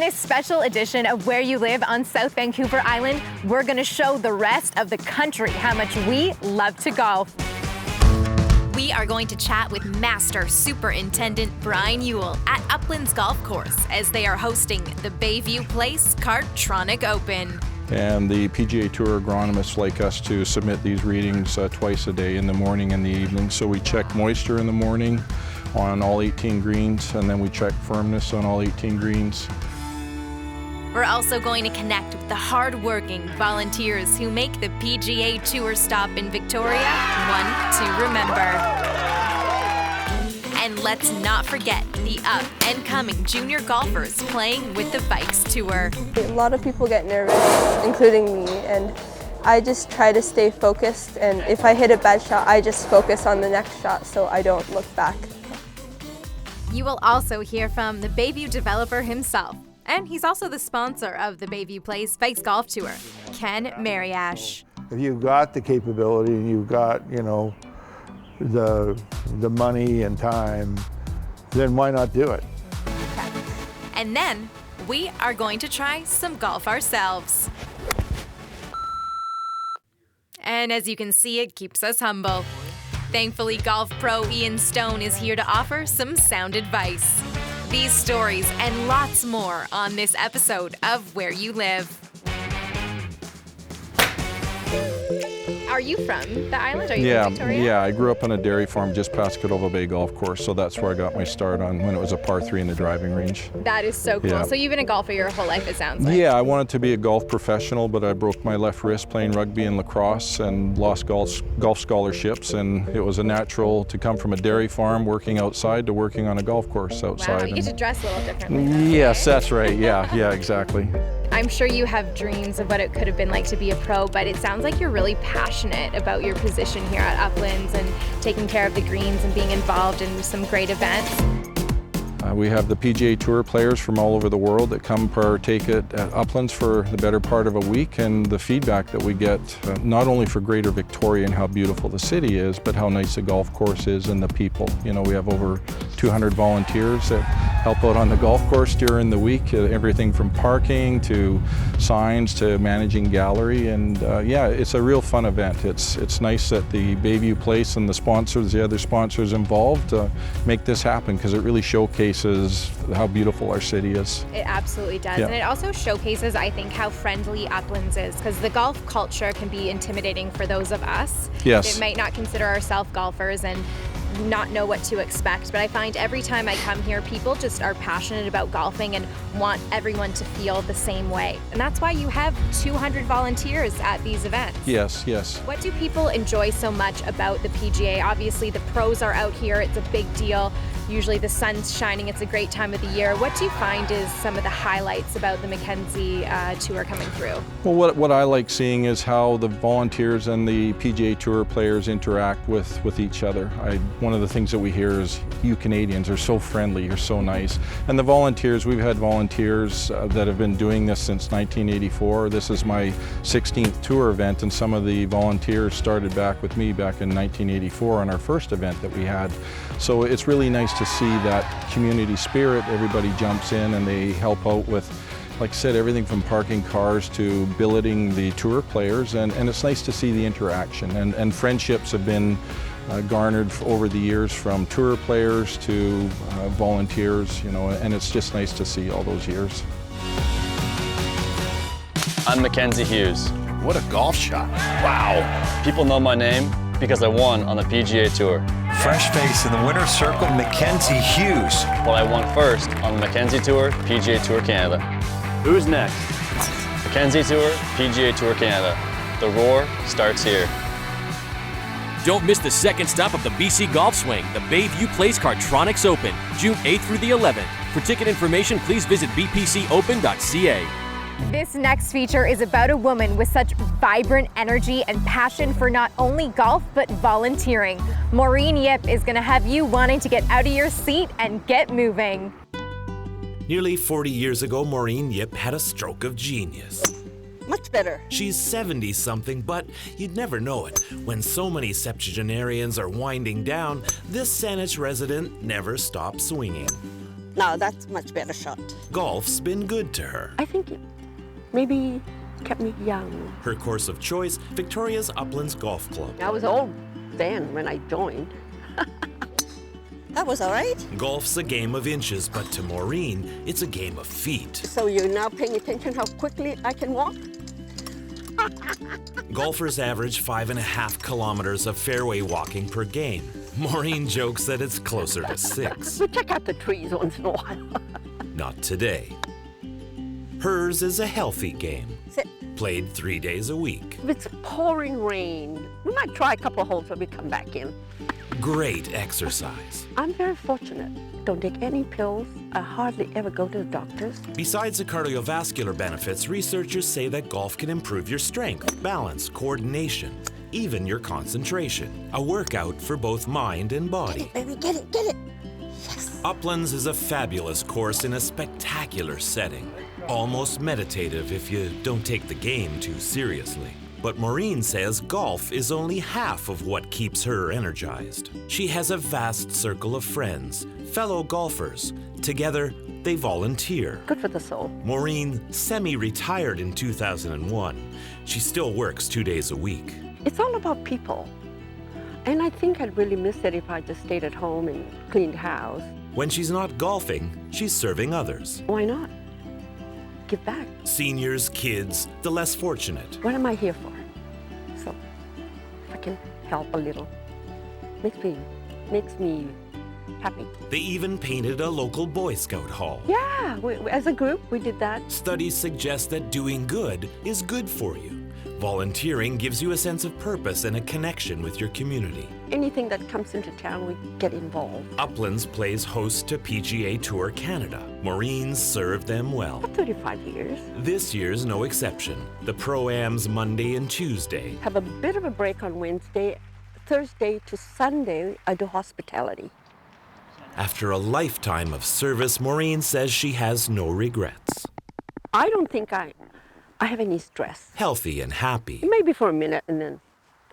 this special edition of Where You Live on South Vancouver Island, we're going to show the rest of the country how much we love to golf. We are going to chat with Master Superintendent Brian Ewell at Uplands Golf Course as they are hosting the Bayview Place Kartronic Open. And the PGA Tour agronomists like us to submit these readings twice a day, in the morning and the evening. So we check moisture in the morning on all 18 greens, and then we check firmness on all 18 greens. We're also going to connect with the hard-working volunteers who make the PGA Tour stop in Victoria one to remember. And let's not forget the up-and-coming junior golfers playing with the Vikes Tour. A lot of people get nervous, including me, and I just try to stay focused, and if I hit a bad shot, I just focus on the next shot so I don't look back. You will also hear from the Bayview developer himself, and he's also the sponsor of the Bayview Place Vikes Golf Tour, Ken Mariash. If you've got the capability and you've got, the money and time, then why not do it? Okay. And then we are going to try some golf ourselves. And as you can see, it keeps us humble. Thankfully, golf pro Ian Stone is here to offer some sound advice. These stories and lots more on this episode of Where You Live. Are you from the island? Are you from Victoria? Yeah, I grew up on a dairy farm just past Cadova Bay Golf Course, so that's where I got my start on when it was a par 3 in the driving range. That is so cool. Yeah. So you've been a golfer your whole life, it sounds like. Yeah, I wanted to be a golf professional, but I broke my left wrist playing rugby and lacrosse and lost golf scholarships, and it was a natural to come from a dairy farm working outside to working on a golf course outside. Wow, you get to dress a little differently. Yes, that's right. Yeah, exactly. I'm sure you have dreams of what it could have been like to be a pro, but it sounds like you're really passionate about your position here at Uplands and taking care of the greens and being involved in some great events. We have the PGA Tour players from all over the world that come partake at Uplands for the better part of a week, and the feedback that we get, not only for Greater Victoria and how beautiful the city is, but how nice the golf course is and the people. We have over 200 volunteers that help out on the golf course during the week, everything from parking to signs to managing gallery, and yeah, it's a real fun event. It's nice that the Bayview Place and the other sponsors involved make this happen, because it really showcases how beautiful our city is. It absolutely does. Yeah. And it also showcases, I think, how friendly Uplands is, because the golf culture can be intimidating for those of us. Yes. That might not consider ourselves golfers and not know what to expect, but I find every time I come here, people just are passionate about golfing and want everyone to feel the same way. And that's why you have 200 volunteers at these events. Yes. What do people enjoy so much about the PGA? Obviously, the pros are out here. It's a big deal. Usually the sun's shining. It's a great time of the year. What do you find is some of the highlights about the Mackenzie Tour coming through? Well, what I like seeing is how the volunteers and the PGA Tour players interact with each other. One of the things that we hear is, you Canadians are so friendly, you're so nice. And the volunteers, we've had volunteers that have been doing this since 1984. This is my 16th tour event, and some of the volunteers started back with me back in 1984 on our first event that we had. So it's really nice to see that community spirit. Everybody jumps in and they help out with, like I said, everything from parking cars to billeting the tour players, and it's nice to see the interaction. And friendships have been garnered over the years from tour players to volunteers, and it's just nice to see all those years. I'm Mackenzie Hughes. What a golf shot. Wow. People know my name because I won on the PGA Tour. Fresh face in the winner's circle, Mackenzie Hughes. But I won first on the Mackenzie Tour, PGA Tour Canada. Who's next? Mackenzie Tour, PGA Tour Canada. The roar starts here. Don't miss the second stop of the BC Golf Swing, the Bayview Place Kartronics Open, June 8th through the 11th. For ticket information, please visit bpcopen.ca. This next feature is about a woman with such vibrant energy and passion for not only golf, but volunteering. Maureen Yip is going to have you wanting to get out of your seat and get moving. Nearly 40 years ago, Maureen Yip had a stroke of genius. Much better. She's 70-something, but you'd never know it. When so many septuagenarians are winding down, this Saanich resident never stops swinging. Now that's much better shot. Golf's been good to her. I think it maybe kept me young. Her course of choice, Victoria's Uplands Golf Club. I was old then when I joined. That was all right. Golf's a game of inches, but to Maureen, it's a game of feet. So you're now paying attention how quickly I can walk? Golfers average 5.5 kilometers of fairway walking per game. Maureen jokes that it's closer to 6. We check out the trees once in a while. Not today. Hers is a healthy game. Sit. Played 3 days a week. If it's pouring rain, we might try a couple of holes when we come back in. Great exercise. I'm very fortunate. Don't take any pills. I hardly ever go to the doctors. Besides the cardiovascular benefits, researchers say that golf can improve your strength, balance, coordination, even your concentration. A workout for both mind and body. Get it, baby, get it, get it. Yes. Uplands is a fabulous course in a spectacular setting. Almost meditative if you don't take the game too seriously. But Maureen says golf is only half of what keeps her energized. She has a vast circle of friends, fellow golfers. Together, they volunteer. Good for the soul. Maureen semi-retired in 2001. She still works 2 days a week. It's all about people. And I think I'd really miss it if I just stayed at home and cleaned house. When she's not golfing, she's serving others. Why not? Give back. Seniors, kids, the less fortunate. What am I here for? So, if I can help a little, makes me happy. They even painted a local Boy Scout hall. Yeah, as a group, we did that. Studies suggest that doing good is good for you. Volunteering gives you a sense of purpose and a connection with your community. Anything that comes into town, we get involved. Uplands plays host to PGA Tour Canada. Maureen's served them well. For 35 years. This year's no exception. The Pro-Am's Monday and Tuesday. Have a bit of a break on Wednesday. Thursday to Sunday, I do hospitality. After a lifetime of service, Maureen says she has no regrets. I don't think I have any stress. Healthy and happy. Maybe for a minute and then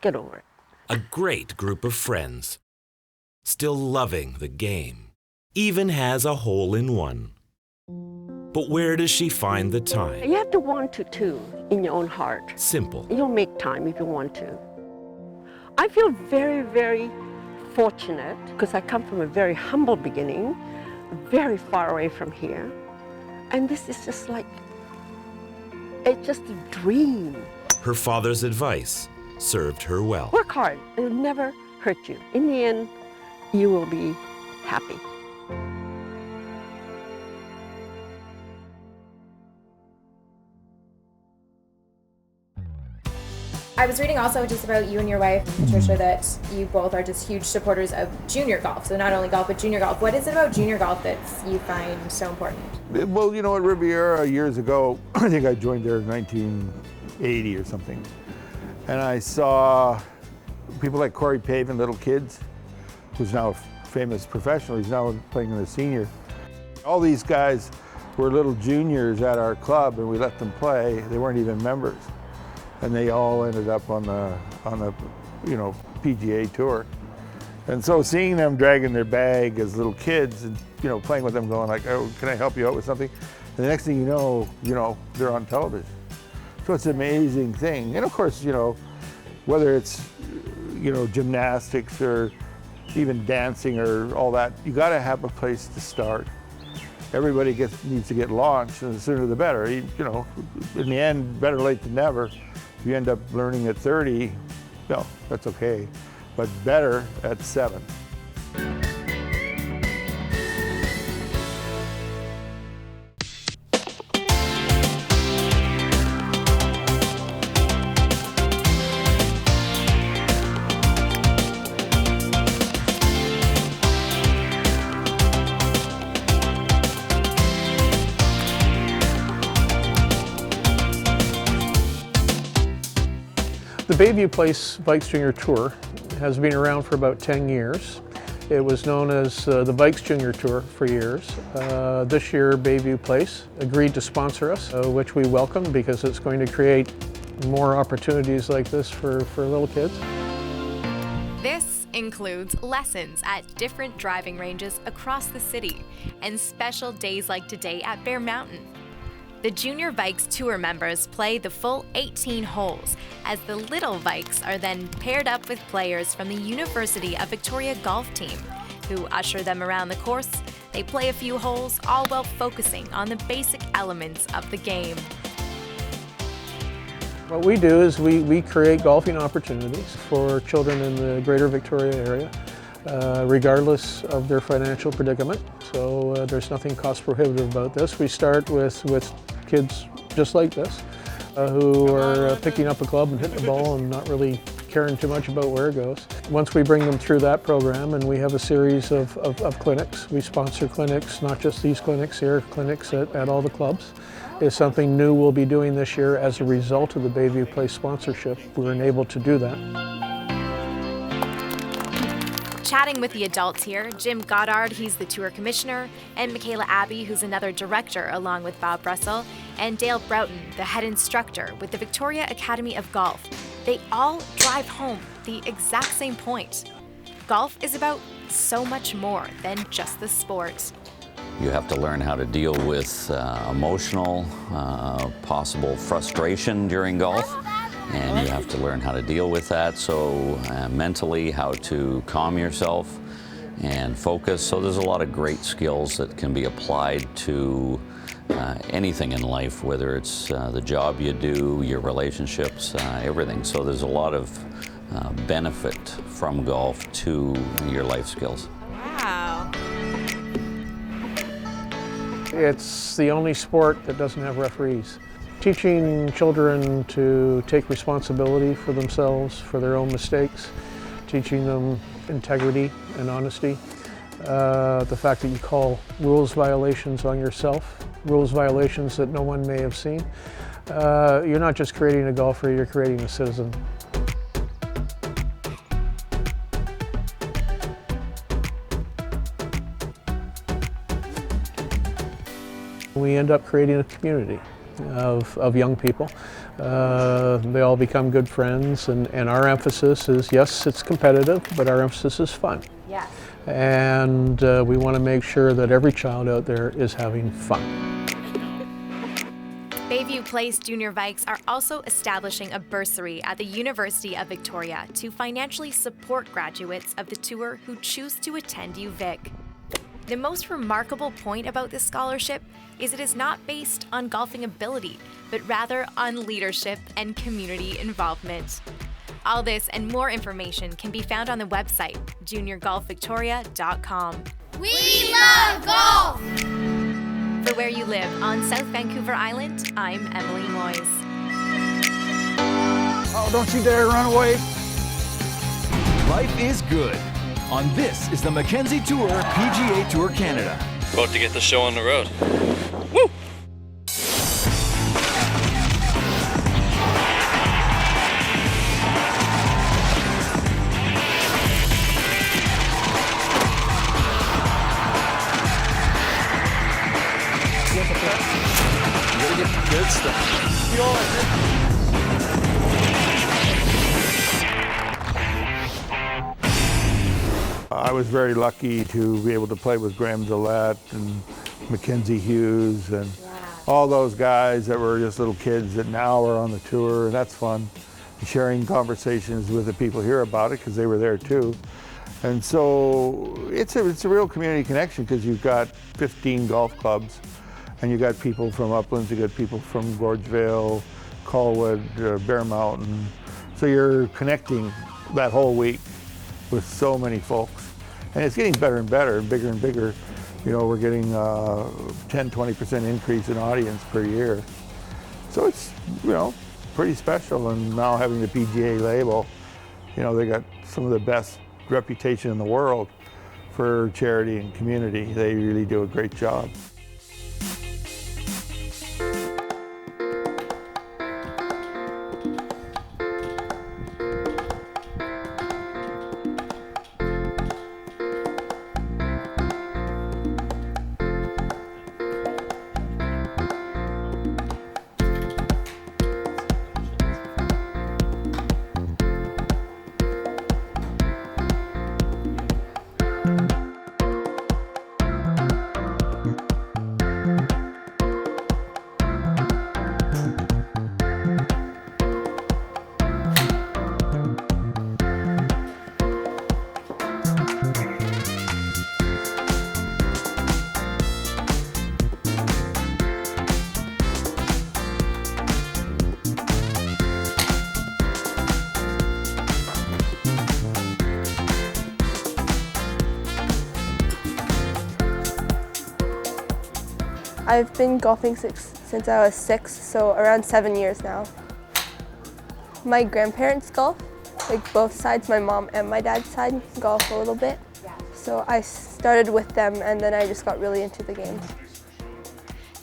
get over it. A great group of friends. Still loving the game. Even has a hole-in-one. But where does she find the time? You have to want to, too, in your own heart. Simple. You'll make time if you want to. I feel very, very fortunate because I come from a very humble beginning, very far away from here. And this is just like, it's just a dream. Her father's advice served her well. Work hard. It'll never hurt you. In the end, you will be happy. I was reading also just about you and your wife, Patricia, that you both are just huge supporters of junior golf. So not only golf, but junior golf. What is it about junior golf that you find so important? Well, you know, at Riviera years ago, I think I joined there in 1980 or something. And I saw people like Corey Pavin, little kids, who's now a famous professional. He's now playing in the senior. All these guys were little juniors at our club, and we let them play. They weren't even members. And they all ended up on the PGA Tour. And so seeing them dragging their bag as little kids and, playing with them, going like, oh, can I help you out with something? And the next thing you know, they're on television. So it's an amazing thing. And of course, whether it's, gymnastics or even dancing or all that, you got to have a place to start. Everybody needs to get launched, and the sooner the better. In the end, better late than never. If you end up learning at 30, no, that's okay. But better at 7. The Bayview Place Vikes Junior Tour has been around for about 10 years. It was known as the Vikes Junior Tour for years. This year, Bayview Place agreed to sponsor us, which we welcome because it's going to create more opportunities like this for little kids. This includes lessons at different driving ranges across the city and special days like today at Bear Mountain. The Junior Vikes Tour members play the full 18 holes, as the Little Vikes are then paired up with players from the University of Victoria golf team, who usher them around the course. They play a few holes, all while focusing on the basic elements of the game. What we do is we create golfing opportunities for children in the Greater Victoria area, regardless of their financial predicament. So there's nothing cost prohibitive about this. We start with kids just like this, who are picking up a club and hitting the ball and not really caring too much about where it goes. Once we bring them through that program, and we have a series of clinics. We sponsor clinics, not just these clinics here, clinics at all the clubs. Is something new we'll be doing this year as a result of the Bayview Place sponsorship. We're enabled to do that. Chatting with the adults here, Jim Goddard, he's the tour commissioner, and Michaela Abbey, who's another director, along with Bob Russell, and Dale Broughton, the head instructor with the Victoria Academy of Golf. They all drive home the exact same point. Golf is about so much more than just the sport. You have to learn how to deal with emotional, possible frustration during golf, and you have to learn how to deal with that. So mentally, how to calm yourself and focus. So there's a lot of great skills that can be applied to anything in life, whether it's the job you do, your relationships, everything. So there's a lot of benefit from golf to your life skills. Wow. It's the only sport that doesn't have referees. Teaching children to take responsibility for themselves, for their own mistakes, teaching them integrity and honesty. The fact that you call rules violations on yourself, rules violations that no one may have seen. You're not just creating a golfer, you're creating a citizen. We end up creating a community of young people. They all become good friends, and our emphasis is, yes, it's competitive, but our emphasis is fun. Yes. And we want to make sure that every child out there is having fun. Bayview Place Junior Vikes are also establishing a bursary at the University of Victoria to financially support graduates of the tour who choose to attend UVic. The most remarkable point about this scholarship is it is not based on golfing ability, but rather on leadership and community involvement. All this and more information can be found on the website, juniorgolfvictoria.com. We love golf! For Where You Live on South Vancouver Island, I'm Emily Moyes. Oh, don't you dare run away. Life is good. On This is the Mackenzie Tour PGA Tour Canada. About to get the show on the road. Woo! You gotta get the good stuff. You know, I was very lucky to be able to play with Graham Gillette and Mackenzie Hughes and all those guys that were just little kids that now are on the tour, and that's fun. Sharing conversations with the people here about it because they were there too. And so it's a real community connection because you've got 15 golf clubs and you've got people from Uplands, you've got people from Gorgevale, Colwood, Bear Mountain. So you're connecting that whole week with so many folks. And it's getting better and better and bigger. You know, we're getting 10-20% increase in audience per year. So it's, you know, pretty special. And now having the PGA label, you know, they got some of the best reputation in the world for charity and community. They really do a great job. I've been golfing since I was 6, so around 7 years now. My grandparents golf, like both sides, my mom and my dad's side golf a little bit. So I started with them and then I just got really into the game.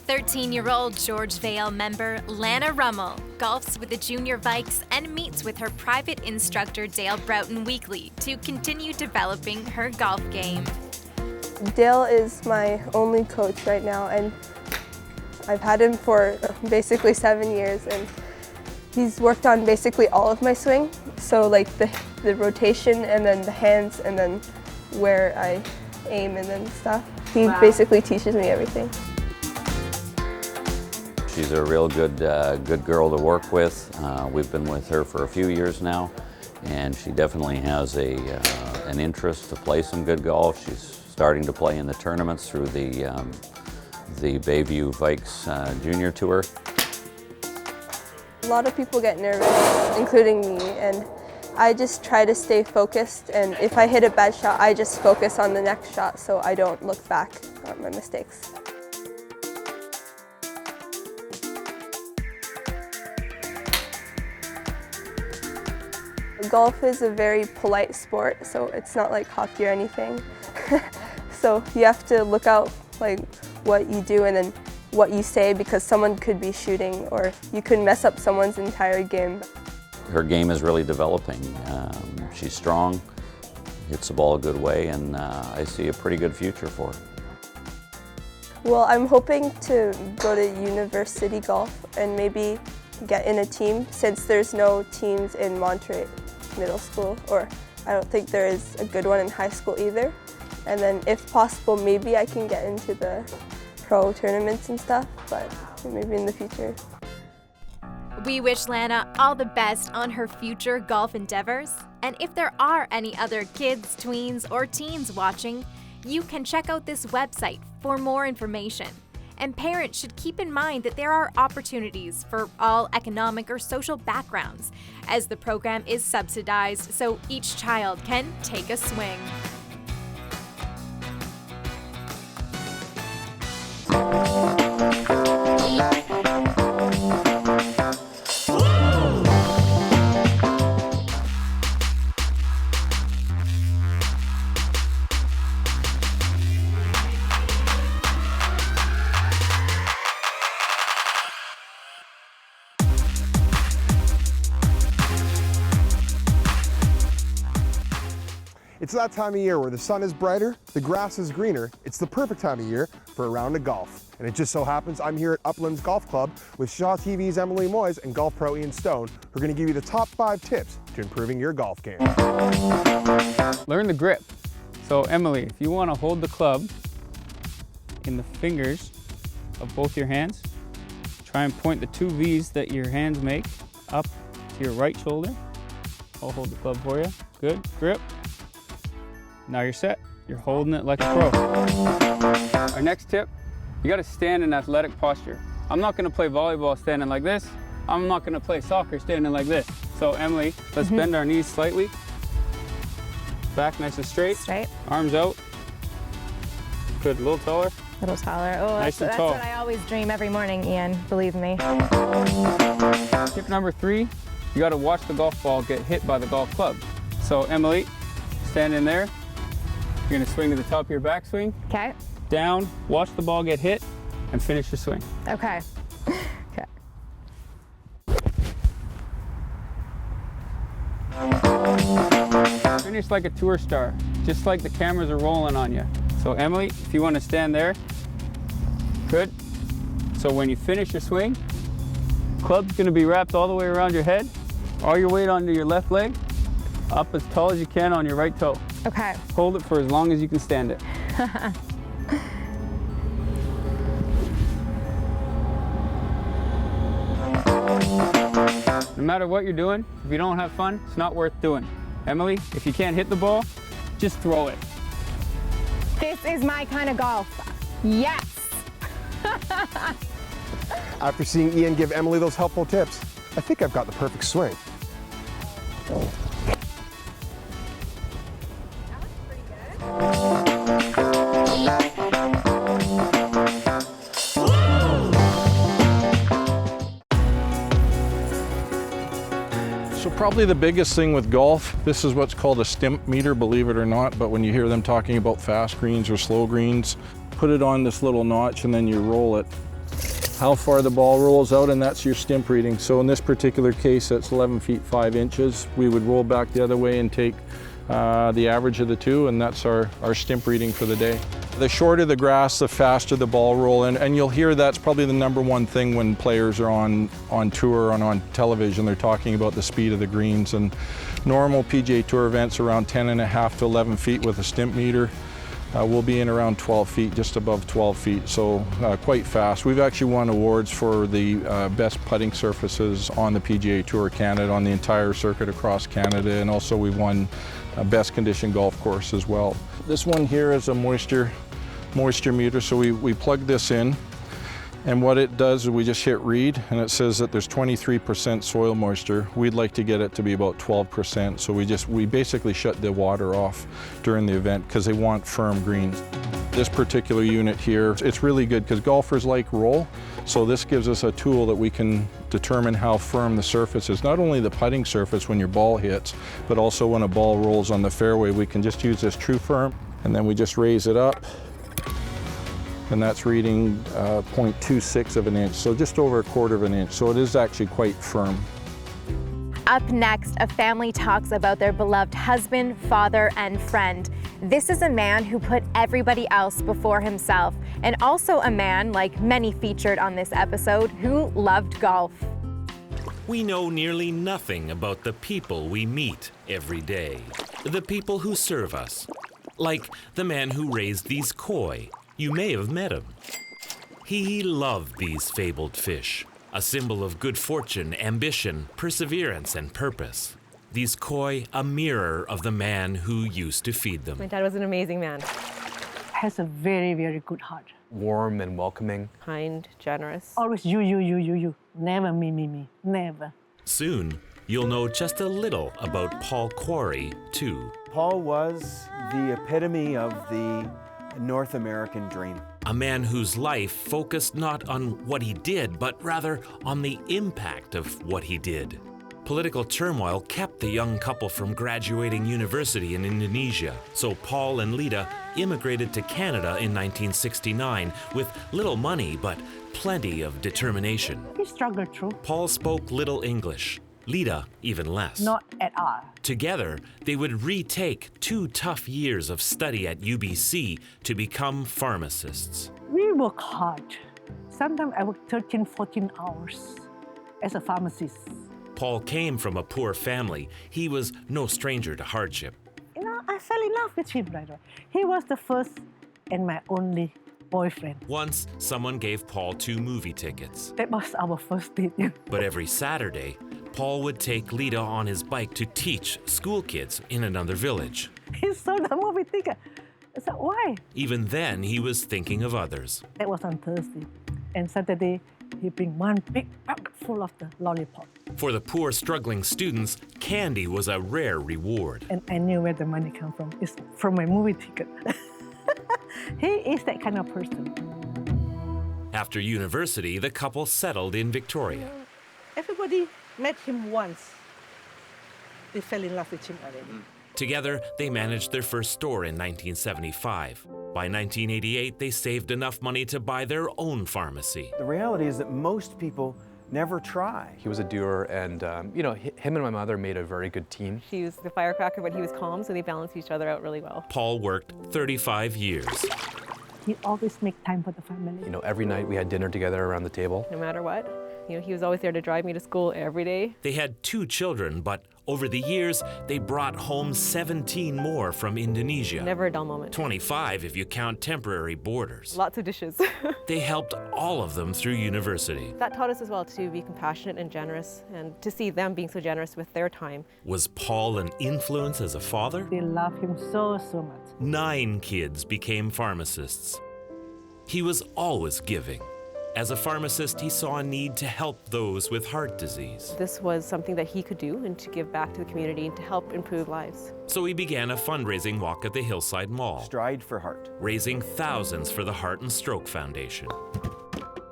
13-year-old George Vale member Lana Rummel golfs with the junior Vikes and meets with her private instructor Dale Broughton weekly to continue developing her golf game. Dale is my only coach right now, and I've had him for basically 7 years, and he's worked on basically all of my swing. So like the rotation and then the hands and then where I aim and then stuff. He basically teaches me everything. She's a real good girl to work with. We've been with her for a few years now, and she definitely has an interest to play some good golf. She's starting to play in the tournaments through the Bayview Vikes Junior Tour. A lot of people get nervous, including me, and I just try to stay focused, and if I hit a bad shot, I just focus on the next shot so I don't look back at my mistakes. Golf is a very polite sport, so it's not like hockey or anything. So you have to look out like what you do and then what you say, because someone could be shooting or you could mess up someone's entire game. Her game is really developing. She's strong, hits the ball a good way, and I see a pretty good future for her. Well, I'm hoping to go to university golf and maybe get in a team, since there's no teams in Monterey Middle School, or I don't think there is a good one in high school either. And then if possible, maybe I can get into the pro tournaments and stuff, but maybe in the future. We wish Lana all the best on her future golf endeavors. And if there are any other kids, tweens, or teens watching, you can check out this website for more information. And parents should keep in mind that there are opportunities for all economic or social backgrounds, as the program is subsidized so each child can take a swing. It's that time of year where the sun is brighter, the grass is greener. It's the perfect time of year for a round of golf. And it just so happens I'm here at Uplands Golf Club with Shaw TV's Emily Moyes and golf pro Ian Stone, who are going to give you the top 5 tips to improving your golf game. Learn the grip. So Emily, if you want to hold the club in the fingers of both your hands, try and point the 2 V's that your hands make up to your right shoulder. I'll hold the club for you. Good, grip. Now you're set. You're holding it like a pro. Our next tip, you got to stand in athletic posture. I'm not going to play volleyball standing like this. I'm not going to play soccer standing like this. So Emily, let's bend our knees slightly. Back nice and straight. Straight. Arms out. Good, a little taller. A little taller. Oh, nice and that's tall. what I always dream every morning, Ian, believe me. Tip number 3, you got to watch the golf ball get hit by the golf club. So Emily, stand in there. You're gonna swing to the top of your backswing. Okay. Down, watch the ball get hit, and finish your swing. Okay. Okay. Finish like a tour star, just like the cameras are rolling on you. So Emily, if you want to stand there, good. So when you finish your swing, club's gonna be wrapped all the way around your head, all your weight onto your left leg, up as tall as you can on your right toe. Okay. Hold it for as long as you can stand it. No matter what you're doing, if you don't have fun, it's not worth doing. Emily, if you can't hit the ball, just throw it. This is my kind of golf. Yes. After seeing Ian give Emily those helpful tips, I think I've got the perfect swing. Probably the biggest thing with golf, this is what's called a stimp meter, believe it or not, but when you hear them talking about fast greens or slow greens, put it on this little notch and then you roll it. How far the ball rolls out, and that's your stimp reading. So in this particular case, that's 11 feet 5 inches. We would roll back the other way and take the average of the two, and that's our stimp reading for the day. The shorter the grass, the faster the ball roll, and you'll hear that's probably the #1 thing when players are on tour and on television. They're talking about the speed of the greens, and normal PGA Tour events around 10.5 to 11 feet with a stimp meter. We'll be in around 12 feet, just above 12 feet, so quite fast. We've actually won awards for the best putting surfaces on the PGA Tour Canada, on the entire circuit across Canada, and also we've won best condition golf course as well. This one here is a moisture meter, so we plug this in, and what it does is we just hit read, and it says that there's 23% soil moisture. We'd like to get it to be about 12%, so we basically shut the water off during the event because they want firm greens. This particular unit here, it's really good because golfers like roll, so this gives us a tool that we can determine how firm the surface is. Not only the putting surface when your ball hits, but also when a ball rolls on the fairway. We can just use this True Firm, and then we just raise it up, and that's reading 0.26 of an inch, so just over 1/4 of an inch, so it is actually quite firm. Up next, a family talks about their beloved husband, father, and friend. This is a man who put everybody else before himself, and also a man, like many featured on this episode, who loved golf. We know nearly nothing about the people we meet every day, the people who serve us, like the man who raised these koi. You may have met him. He loved these fabled fish, a symbol of good fortune, ambition, perseverance, and purpose. These koi, a mirror of the man who used to feed them. My dad was an amazing man. Has a very, very good heart. Warm and welcoming. Kind, generous. Always you. Never me. Never. Soon, you'll know just a little about Paul Quarry, too. Paul was the epitome of the North American dream. A man whose life focused not on what he did, but rather on the impact of what he did. Political turmoil kept the young couple from graduating university in Indonesia, so Paul and Lita immigrated to Canada in 1969 with little money but plenty of determination. He struggled through. Paul spoke little English, Lita even less. Not at all. Together, they would retake 2 tough years of study at UBC to become pharmacists. We work hard. Sometimes I work 13, 14 hours as a pharmacist. Paul came from a poor family. He was no stranger to hardship. You know, I fell in love with him right away. He was the first and my only boyfriend. Once, someone gave Paul 2 movie tickets. That was our first date. But every Saturday, Paul would take Lita on his bike to teach school kids in another village. He sold the movie ticket. I said, why? Even then, he was thinking of others. That was on Thursday. And Saturday, he bring one big bucket full of the lollipop. For the poor, struggling students, candy was a rare reward. And I knew where the money come from. It's from my movie ticket. He is that kind of person. After university, the couple settled in Victoria. Everybody met him once. They fell in love with him already. Together, they managed their first store in 1975. By 1988, they saved enough money to buy their own pharmacy. The reality is that most people never try. He was a doer, and him and my mother made a very good team. She was the firecracker, but he was calm, so they balanced each other out really well. Paul worked 35 years. He always make time for the family. You know, every night we had dinner together around the table. No matter what. You know, he was always there to drive me to school every day. They had 2 children, but over the years, they brought home 17 more from Indonesia. Never a dull moment. 25 if you count temporary boarders. Lots of dishes. They helped all of them through university. That taught us as well to be compassionate and generous, and to see them being so generous with their time. Was Paul an influence as a father? They love him so much. 9 kids became pharmacists. He was always giving. As a pharmacist, he saw a need to help those with heart disease. This was something that he could do and to give back to the community and to help improve lives. So he began a fundraising walk at the Hillside Mall. Stride for Heart. Raising thousands for the Heart and Stroke Foundation.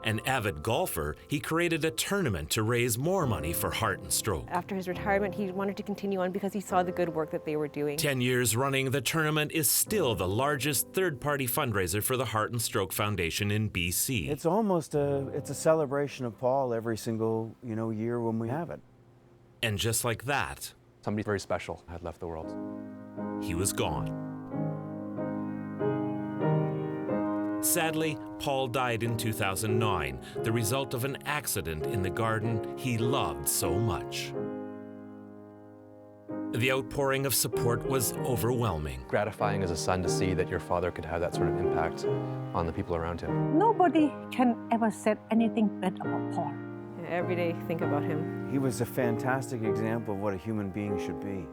An avid golfer, he created a tournament to raise more money for Heart and Stroke. After his retirement, he wanted to continue on because he saw the good work that they were doing. 10 years running, the tournament is still the largest third-party fundraiser for the Heart and Stroke Foundation in BC. It's almost it's a celebration of Paul every single year when we have it. And just like that, somebody very special had left the world. He was gone. Sadly, Paul died in 2009, the result of an accident in the garden he loved so much. The outpouring of support was overwhelming. Gratifying as a son to see that your father could have that sort of impact on the people around him. Nobody can ever say anything bad about Paul. Every day, think about him. He was a fantastic example of what a human being should be.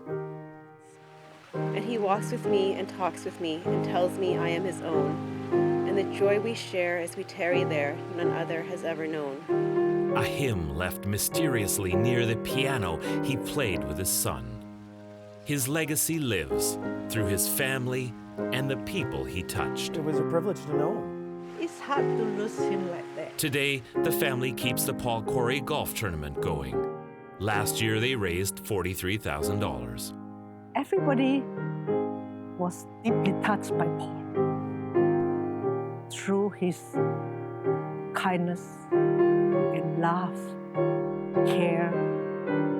And he walks with me and talks with me and tells me I am his own. And the joy we share as we tarry there, none other has ever known. A hymn left mysteriously near the piano he played with his son. His legacy lives through his family and the people he touched. It was a privilege to know him. It's hard to lose him like that. Today, the family keeps the Paul Corey Golf Tournament going. Last year, they raised $43,000. Everybody was deeply touched by Paul through his kindness and love, care,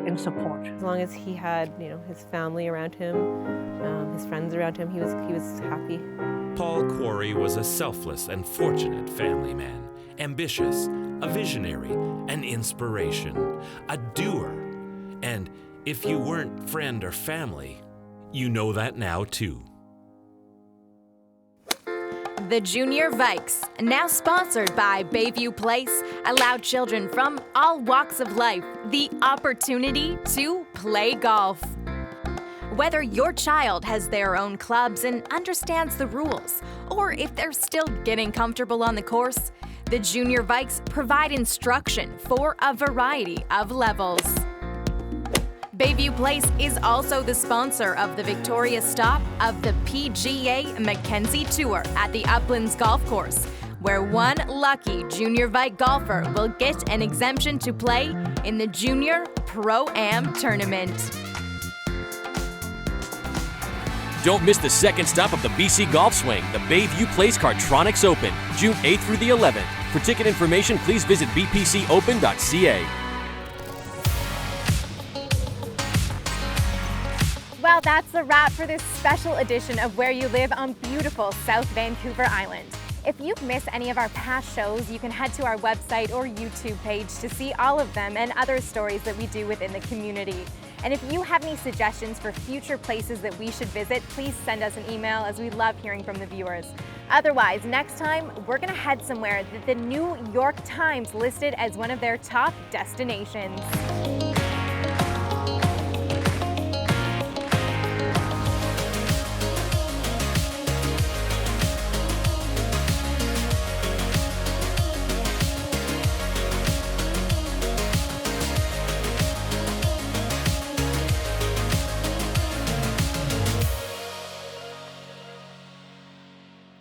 and support. As long as he had, his family around him, his friends around him, he was happy. Paul Corey was a selfless and fortunate family man, ambitious, a visionary, an inspiration, a doer. And if you weren't friend or family, you know that now too. The Junior Vikes, now sponsored by Bayview Place, allow children from all walks of life the opportunity to play golf. Whether your child has their own clubs and understands the rules, or if they're still getting comfortable on the course, the Junior Vikes provide instruction for a variety of levels. Bayview Place is also the sponsor of the victorious stop of the PGA Mackenzie Tour at the Uplands Golf Course, where one lucky Junior Vike golfer will get an exemption to play in the Junior Pro-Am Tournament. Don't miss the second stop of the BC Golf Swing, the Bayview Place Cartronics Open, June 8th through the 11th. For ticket information, please visit bpcopen.ca. Well, that's a wrap for this special edition of Where You Live on beautiful South Vancouver Island. If you've missed any of our past shows, you can head to our website or YouTube page to see all of them and other stories that we do within the community. And if you have any suggestions for future places that we should visit, please send us an email, as we love hearing from the viewers. Otherwise, next time, we're gonna head somewhere that the New York Times listed as one of their top destinations.